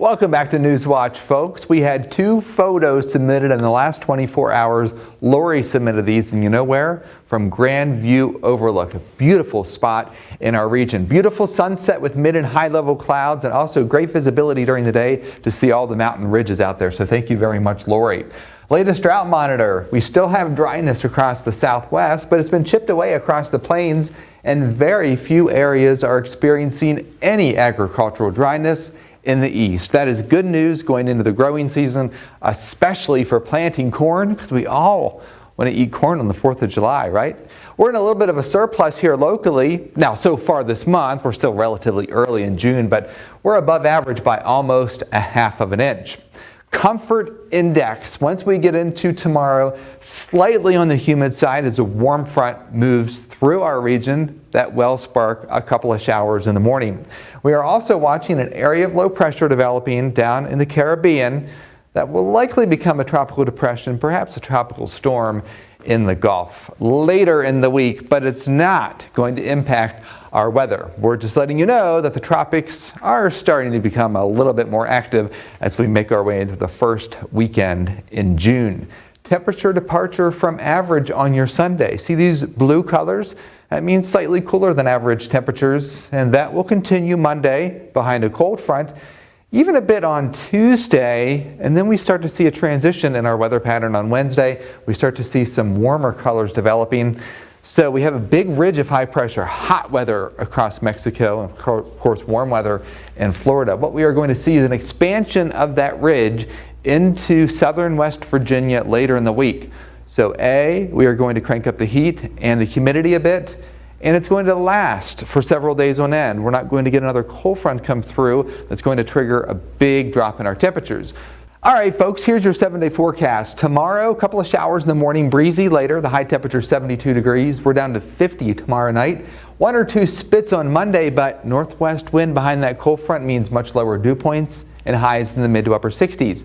Welcome back to Newswatch, folks. We had 2 photos submitted in the last 24 hours. Lori submitted these, and you know where? From Grand View Overlook, a beautiful spot in our region. Beautiful sunset with mid and high level clouds, and also great visibility during the day to see all the mountain ridges out there. So thank you very much, Lori. Latest drought monitor. We still have dryness across the southwest, but it's been chipped away across the plains, and very few areas are experiencing any agricultural dryness in the east. That is good news going into the growing season, especially for planting corn, because we all want to eat corn on the 4th of July, right? We're in a little bit of a surplus here locally. Now, so far this month, we're still relatively early in June, but we're above average by almost a half of an inch. Comfort index, once we get into tomorrow, slightly on the humid side as a warm front moves through our region. That will spark a couple of showers in the morning. We are also watching an area of low pressure developing down in the Caribbean that will likely become a tropical depression, perhaps a tropical storm in the Gulf later in the week, but it's not going to impact our weather. We're just letting you know that the tropics are starting to become a little bit more active as we make our way into the first weekend in June. Temperature departure from average on your Sunday. See these blue colors? That means slightly cooler than average temperatures, and that will continue Monday behind a cold front, even a bit on Tuesday, and then we start to see a transition in our weather pattern on Wednesday. We start to see some warmer colors developing. So we have a big ridge of high pressure, hot weather across Mexico, and of course warm weather in Florida. What we are going to see is an expansion of that ridge into southern West Virginia later in the week. So we are going to crank up the heat and the humidity a bit, and it's going to last for several days on end. We're not going to get another cold front come through that's going to trigger a big drop in our temperatures. All right, folks, here's your 7-day forecast. Tomorrow, a couple of showers in the morning, breezy later. The high temperature 72 degrees. We're down to 50 tomorrow night. 1 or 2 spits on Monday, but northwest wind behind that cold front means much lower dew points and highs in the mid to upper 60s.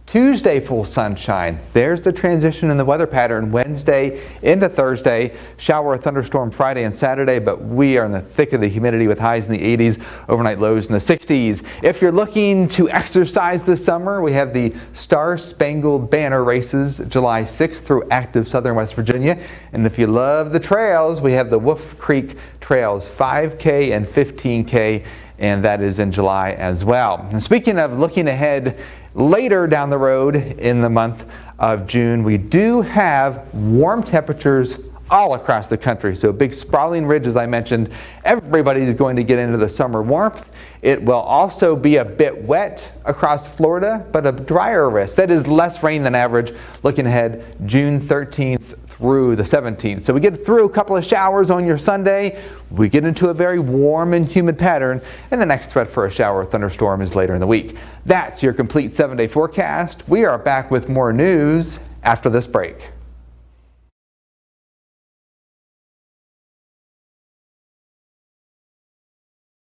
Tuesday, full sunshine. There's the transition in the weather pattern. Wednesday into Thursday, shower or thunderstorm Friday and Saturday, but we are in the thick of the humidity with highs in the 80s, overnight lows in the 60s. If you're looking to exercise this summer, we have the Star-Spangled Banner races July 6th through active southern West Virginia. And if you love the trails, we have the Wolf Creek Trails 5K and 15K, and that is in July as well. And speaking of looking ahead, later down the road in the month of June, we do have warm temperatures all across the country. So big sprawling ridge, as I mentioned. Everybody is going to get into the summer warmth. It will also be a bit wet across Florida, but a drier risk. That is less rain than average. Looking ahead, June 13th through the 17th. So we get through a couple of showers on your Sunday. We get into a very warm and humid pattern, and the next threat for a shower or thunderstorm is later in the week. That's your complete 7-day forecast. We are back with more news after this break.